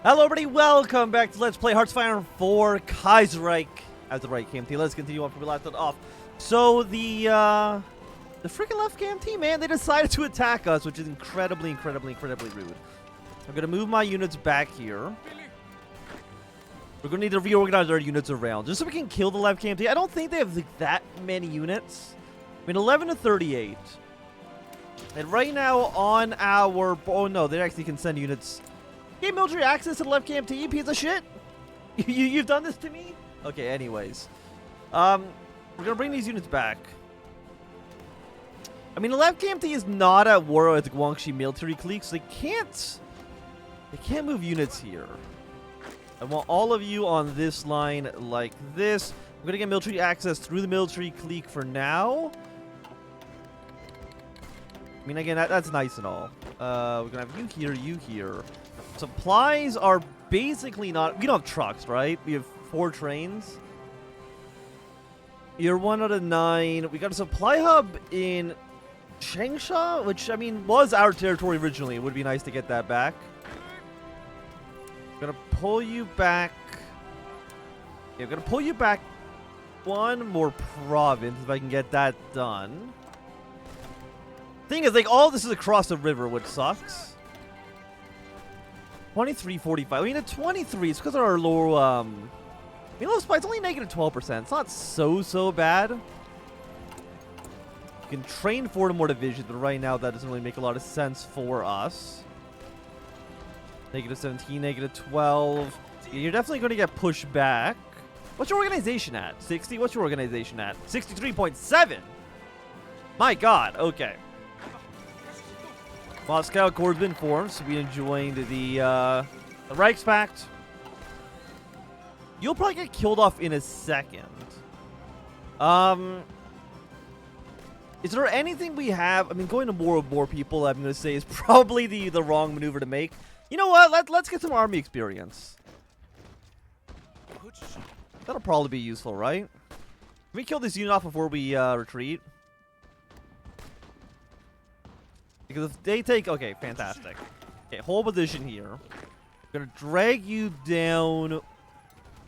Hello everybody, welcome back to Let's Play Hearts 4 Kaiserreich as the right KMT. Let's continue on from where we left it off. So the freaking left KMT, man, they decided to attack us, which is incredibly rude. I'm gonna move my units back here. We're gonna need to reorganize our units around just so we can kill the left KMT. I don't think they have like, that many units. I mean, 11 to 38. And right now on our... Oh no, they actually can send units... Get military access to the left KMT, you piece of shit! You've done this to me? Okay, anyways. We're gonna bring these units back. I mean, the left KMT is not at war with the Guangxi military clique, so they can't move units here. I want all of you on this line like this. I'm gonna get military access through the military clique for now. I mean, again, that's nice and all. We're gonna have you here. Supplies are basically not... We don't have trucks, right? We have 4 trains. You're 1 out of 9. We got a supply hub in Changsha, which, I mean, was our territory originally. It would be nice to get that back. I'm gonna pull you back... Yeah, I'm gonna pull you back 1 more province if I can get that done. Thing is, like, all this is across the river, which sucks. 23.45. I mean, at 23, it's because of our low, I mean, low supply, it's only negative 12%. It's not so bad. You can train 4 more divisions, but right now that doesn't really make a lot of sense for us. Negative 17, negative 12. You're definitely going to get pushed back. What's your organization at? 60? What's your organization at? 63.7! My god, okay. Moscow Accord has been formed, so we joined the Reichspact. You'll probably get killed off in a second. Is there anything we have? I mean, going to war with more people, I'm going to say, is probably the wrong maneuver to make. You know what? Let's get some army experience. That'll probably be useful, right? Can we kill this unit off before we retreat? Because if they take... Okay, fantastic. Okay, hold position here. I'm gonna drag you down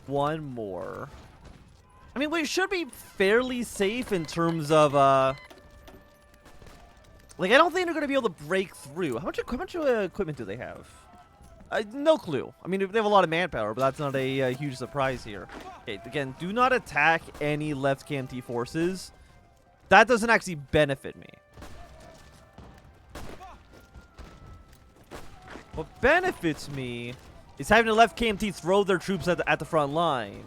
1 more. I mean, we should be fairly safe in terms of, like, I don't think they're gonna be able to break through. How much equipment do they have? No clue. I mean, they have a lot of manpower, but that's not a huge surprise here. Okay, again, do not attack any left KMT forces. That doesn't actually benefit me. What benefits me is having the left KMT throw their troops at the front line.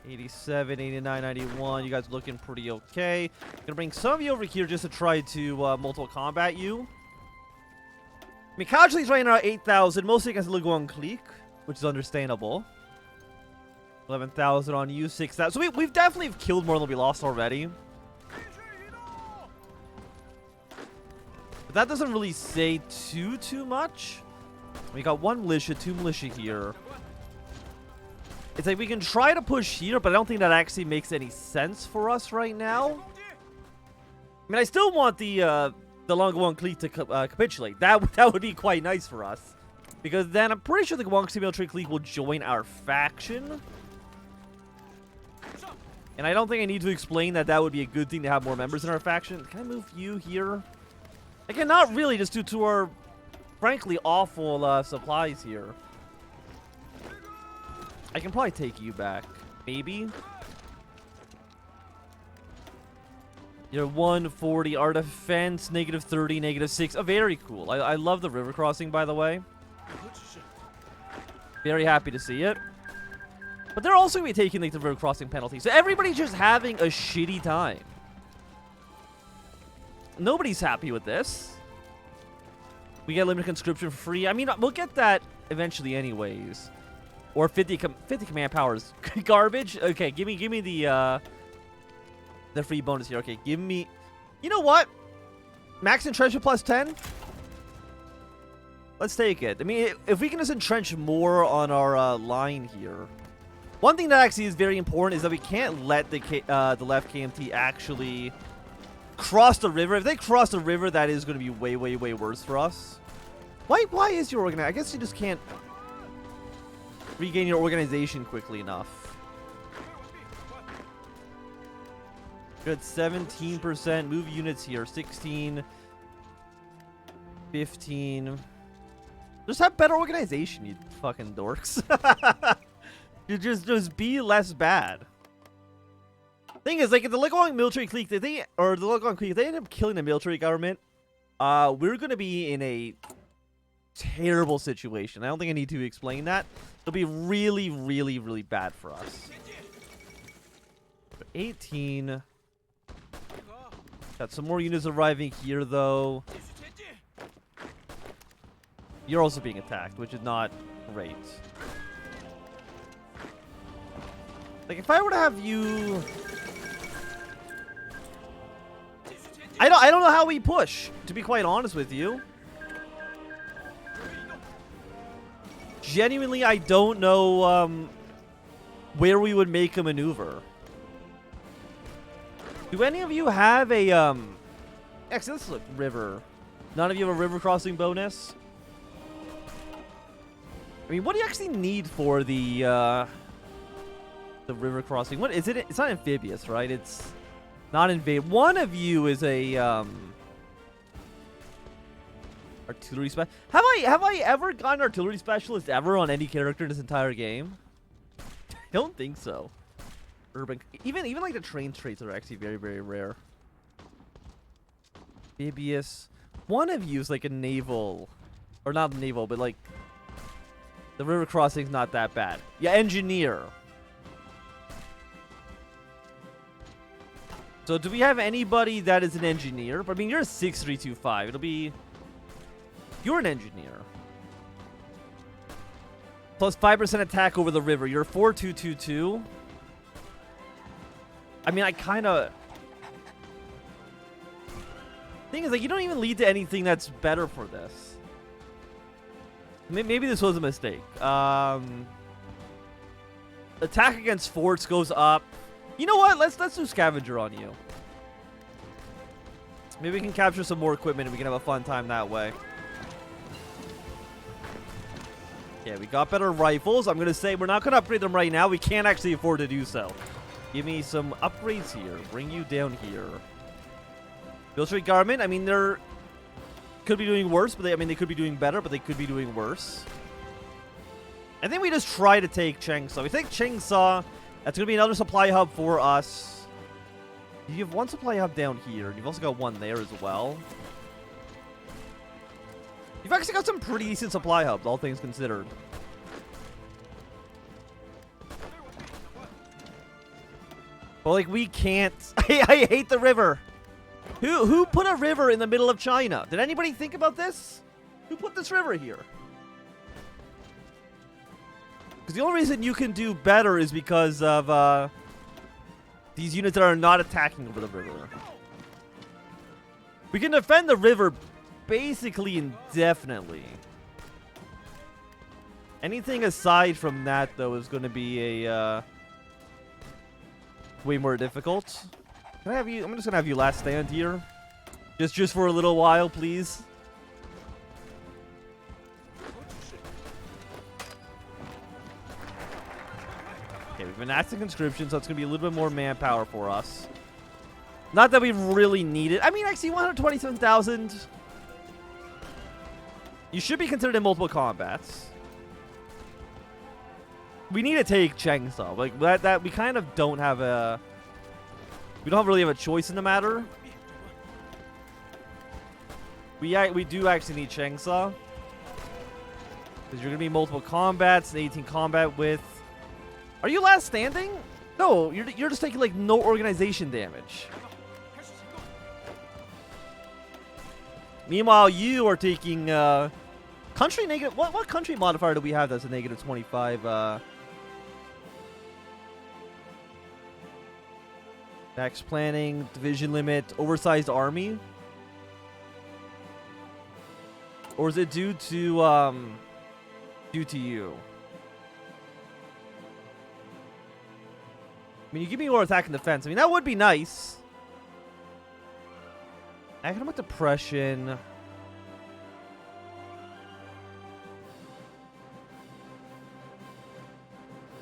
87, 89, 91. You guys are looking pretty okay. Gonna bring some of you over here just to try to multiple combat you. I mean, casualties right now are 8,000, mostly against the Luguang clique, which is understandable. 11,000 on you, 6,000. So we've definitely killed more than we lost already. But that doesn't really say too much. We got 1 militia, 2 militia here. It's like we can try to push here, but I don't think that actually makes any sense for us right now. I mean, I still want the Longuang clique to capitulate. That would be quite nice for us. Because then I'm pretty sure the Guangxi military clique will join our faction. And I don't think I need to explain that would be a good thing to have more members in our faction. Can I move you here? Again, not really, just due to our, frankly, awful supplies here. I can probably take you back. Maybe? You're 140, our defense, negative 30, negative 6. Oh, very cool. I love the river crossing, by the way. Very happy to see it. But they're also going to be taking like, the river crossing penalty. So everybody's just having a shitty time. Nobody's happy with this. We get limited conscription for free. I mean, we'll get that eventually anyways. Or 50 command powers. Garbage? Okay, give me the free bonus here. Okay, give me... You know what? Max entrenchment plus 10? Let's take it. I mean, if we can just entrench more on our line here. One thing that actually is very important is that we can't let the left KMT actually cross the river. If they cross the river, that is going to be way, way, way worse for us. Why is your organization? I guess you just can't regain your organization quickly enough. You're at 17%. Move units here. 16. 15. Just have better organization, you fucking dorks. You just be less bad. Thing is, like, if the Legong military clique, the Legong clique, if they end up killing the military government, we're gonna be in a terrible situation. I don't think I need to explain that. It'll be really, really, really bad for us. 18. Got some more units arriving here, though. You're also being attacked, which is not great. Like, if I were to have you... I don't know how we push, to be quite honest with you. Genuinely, I don't know where we would make a maneuver. Do any of you have a actually, let's look. River. None of you have a river crossing bonus? I mean, what do you actually need for the river crossing? What is it? It's not amphibious, right? It's not invade. One of you is a artillery specialist. Have I ever gotten artillery specialist ever on any character in this entire game? I don't think so. Urban, even like the train traits are actually very, very rare. Amphibious. One of you is like a naval, or not naval, but like the river crossing's not that bad. Yeah, engineer. So do we have anybody that is an engineer? But I mean, you're a 6325. It'll be... You're an engineer. Plus 5% attack over the river. You're 4222. I mean, I kind of... Thing is, like, you don't even lead to anything that's better for this. Maybe this was a mistake. Attack against forts goes up. You know what? Let's do scavenger on you. Maybe we can capture some more equipment and we can have a fun time that way. Yeah, we got better rifles. I'm going to say we're not going to upgrade them right now. We can't actually afford to do so. Give me some upgrades here. Bring you down here. Military government. I mean, they're... Could be doing worse, but they could be doing better, but they could be doing worse. I think we just try to take Cheongsa. We take Cheongsa. That's going to be another supply hub for us. You have one supply hub down here, and you've also got one there as well. You've actually got some pretty decent supply hubs, all things considered. But, like, we can't... I hate the river. Who put a river in the middle of China? Did anybody think about this? Who put this river here? Because the only reason you can do better is because of these units that are not attacking over the river. We can defend the river basically indefinitely. Anything aside from that, though, is going to be a way more difficult. Can I have you? I'm just going to have you last stand here. Just for a little while, please. Okay, we've been asking conscription, so it's going to be a little bit more manpower for us. Not that we really need it. I mean, actually, 127,000. You should be considered in multiple combats. We need to take Cheongsa. Like, that we kind of don't have a... We don't really have a choice in the matter. We do actually need Cheongsa. Because you're going to be multiple combats and 18 combat with... Are you last standing? No, you're just taking, like, no organization damage. Meanwhile, you are taking country negative... What country modifier do we have that's a negative 25? Tax planning, division limit, oversized army? Or is it due to you? I mean, you give me more attack and defense. I mean, that would be nice. Economic depression. I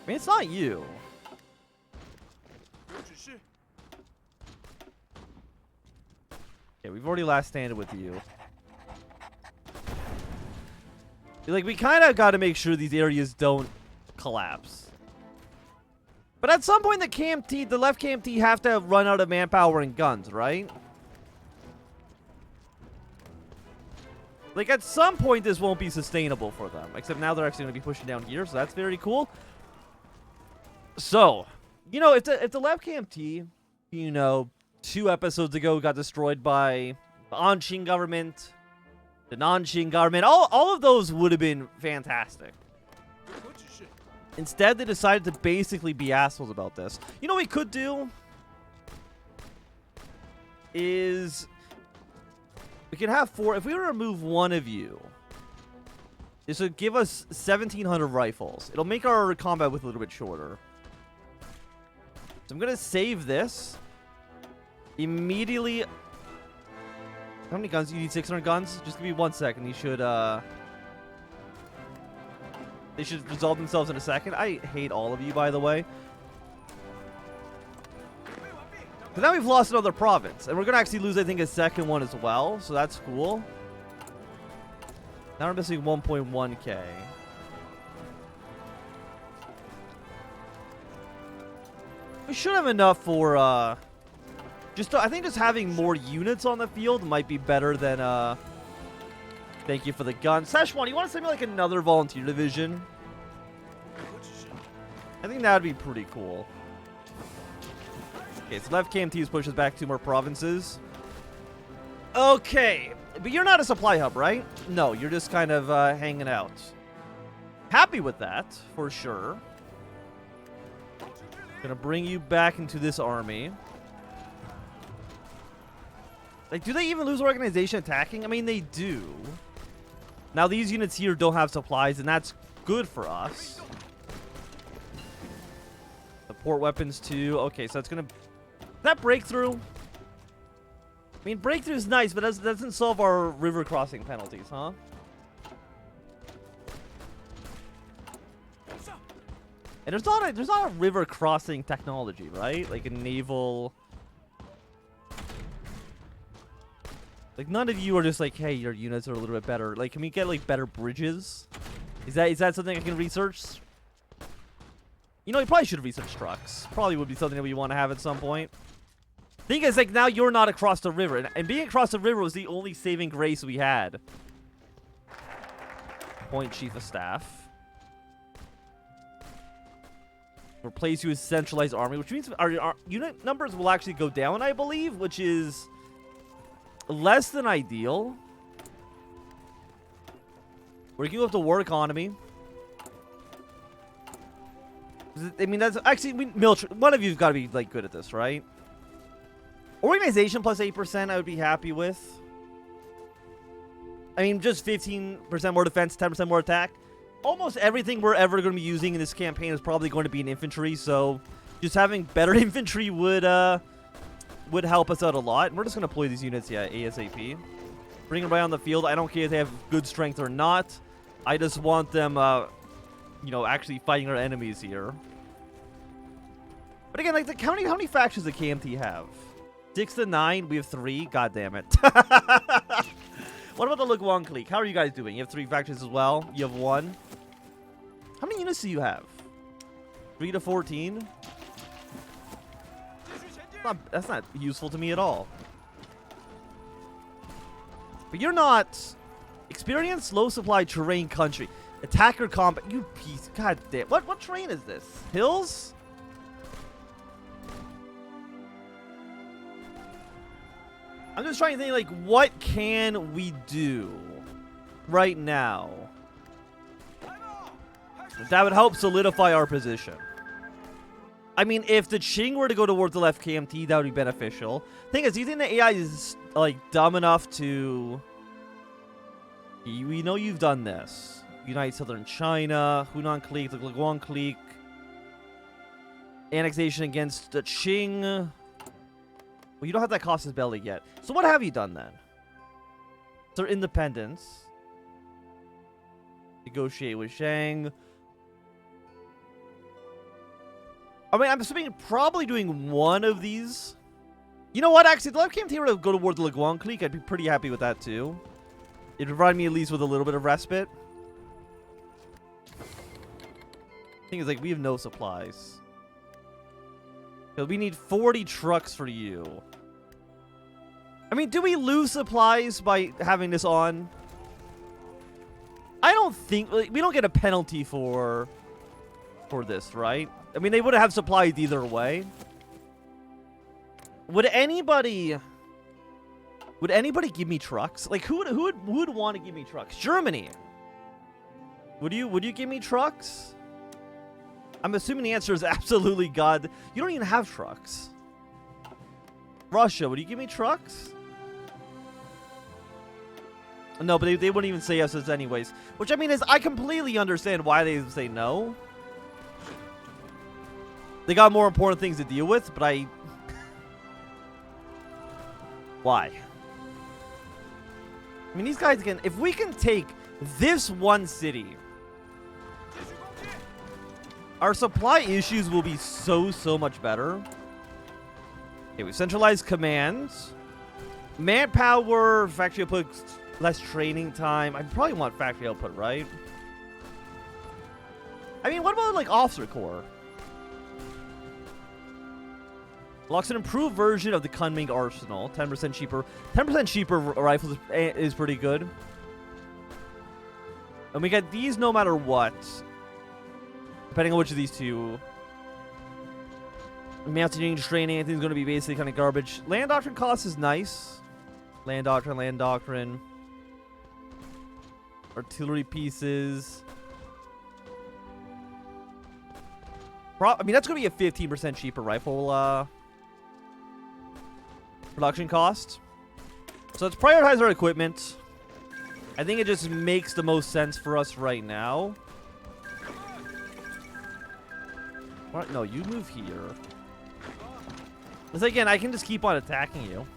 mean, it's not you. Yeah, we've already last standed with you. Like, we kind of got to make sure these areas don't collapse. But at some point, the left KMT have to run out of manpower and guns, right? Like, at some point, this won't be sustainable for them. Except now they're actually going to be pushing down here, so that's very cool. So, you know, if the left KMT, you know, 2 episodes ago got destroyed by the Anshin government, the Nanshin government, all of those would have been fantastic. Instead, they decided to basically be assholes about this. You know what we could do? Is we could have 4. If we were to remove one of you, this would give us 1,700 rifles. It'll make our combat with a little bit shorter. So I'm going to save this. Immediately. How many guns? You need 600 guns? Just give me 1 second. You should, they should resolve themselves in a second. I hate all of you, by the way. But now we've lost another province. And we're going to actually lose, I think, a second one as well. So that's cool. Now we're missing 1.1k. We should have enough for, I think just having more units on the field might be better than, thank you for the gun. Szechuan, you want to send me, like, another volunteer division? I think that would be pretty cool. Okay, so left KMT's pushes back 2 more provinces. Okay, but you're not a supply hub, right? No, you're just kind of, hanging out. Happy with that, for sure. Gonna bring you back into this army. Like, do they even lose organization attacking? I mean, they do. Now, these units here don't have supplies, and that's good for us. Support weapons, too. Okay, so it's gonna... That breakthrough... I mean, breakthrough is nice, but that doesn't solve our river crossing penalties, huh? And there's not a river crossing technology, right? Like a naval... Like, none of you are just like, hey, your units are a little bit better. Like, can we get, like, better bridges? Is that something I can research? You know, you probably should research trucks. Probably would be something that we want to have at some point. Thing is, like, now you're not across the river. And being across the river was the only saving grace we had. Point Chief of Staff. Replace you with centralized army, which means our unit numbers will actually go down, I believe, which is less than ideal. We're going to have to war economy. I mean, that's actually military. One of you's got to be like good at this, right? Organization plus 8%, I would be happy with. I mean, just 15% more defense, 10% more attack. Almost everything we're ever going to be using in this campaign is probably going to be in infantry, so just having better infantry would help us out a lot. And we're just going to deploy these units, yeah, ASAP. Bring them right on the field. I don't care if they have good strength or not. I just want them, you know, actually fighting our enemies here. But again, like, how many factions does the KMT have? 6 to 9. We have 3. God damn it. What about the Luguang clique? How are you guys doing? You have 3 factions as well. You have 1. How many units do you have? 3 to 14? That's not useful to me at all. But you're not experienced, low supply terrain country. Attacker combat. You piece. God damn. What terrain is this? Hills? I'm just trying to think, like, what can we do right now that would help solidify our position? I mean, if the Qing were to go towards the left KMT, that would be beneficial. Thing is, do you think the AI is, like, dumb enough to... We know you've done this. Unite Southern China, Hunan clique, the Luguang clique. Annexation against the Qing. Well, you don't have that casus belli yet. So what have you done then? So independence. Negotiate with Shang. I mean, I'm assuming you're probably doing one of these. You know what? Actually, the left KMT were to go toward the Laguan Clique. I'd be pretty happy with that too. It'd provide me at least with a little bit of respite. Thing is, like, we have no supplies. We need 40 trucks for you. I mean, do we lose supplies by having this on? I don't think... Like, we don't get a penalty for this, right? I mean, they would have supplies either way. Would anybody give me trucks? Like, who would want to give me trucks? Germany. Would you give me trucks? I'm assuming the answer is absolutely God. You don't even have trucks. Russia, would you give me trucks? No, but they wouldn't even say yes anyways. Which, I mean, is I completely understand why they say no. They got more important things to deal with, but why? I mean, these guys can... If we can take this one city... Our supply issues will be so much better. Okay, we centralized commands. Manpower, factory output, less training time. I probably want factory output, right? I mean, what about, like, officer corps? Locks an improved version of the Kunming arsenal. 10% cheaper. 10% cheaper rifles is pretty good. And we get these no matter what. Depending on which of these two. Mounting training, I think is going to be basically kind of garbage. Land doctrine cost is nice. Land doctrine. Artillery pieces. I mean, that's going to be a 15% cheaper rifle production cost. So let's prioritize our equipment. I think it just makes the most sense for us right now. What? No, you move here. Because again, I can just keep on attacking you.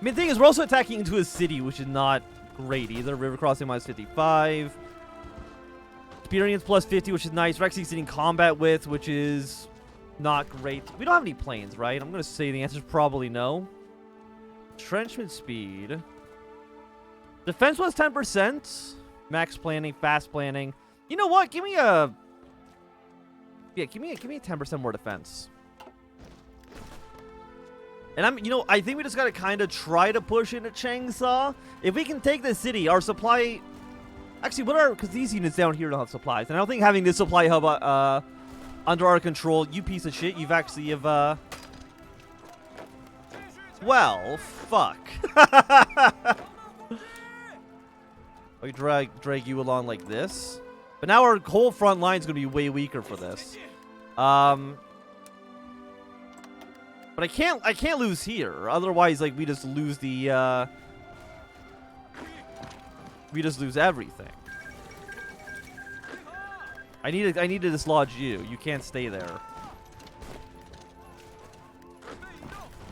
I mean, the thing is, we're also attacking into a city, which is not great either. River crossing minus 55. Experience plus 50, which is nice. We're actually sitting combat with, which is not great. We don't have any planes, right? I'm going to say the answer is probably no. Entrenchment speed. Defense was 10%. Max planning, fast planning. You know what? Give me a... Yeah, give me a 10% more defense. And I think we just gotta kind of try to push into Changsha. If we can take this city, our supply... Actually, because these units down here don't have supplies. And I don't think having this supply hub under our control, you piece of shit, you've actually have, well, fuck. We drag you along like this. But now our whole front line is going to be way weaker for this. But I can't lose here. Otherwise, like, we just lose the we just lose everything. I need to dislodge you. You can't stay there.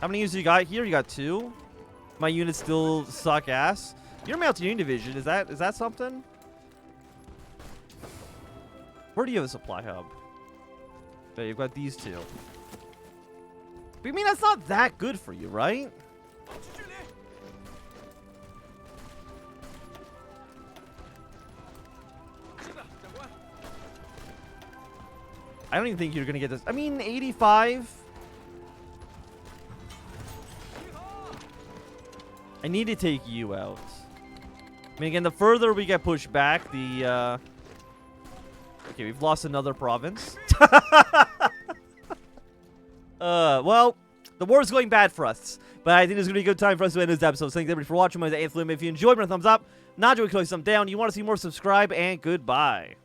How many units you got here? You got 2. My units still suck ass. Your Mountaineering division, is that something? Where do you have a supply hub? Okay, you've got these 2. But I mean, that's not that good for you, right? I don't even think you're gonna get this. I mean, 85. I need to take you out. I mean, again, the further we get pushed back, the okay, we've lost another province. Well, the war is going bad for us, but I think this is going to be a good time for us to end this episode. So thanks everybody for watching. My name is Anthony. If you enjoyed, give it a thumbs up. Not enjoying, click some down. You want to see more, subscribe, and goodbye.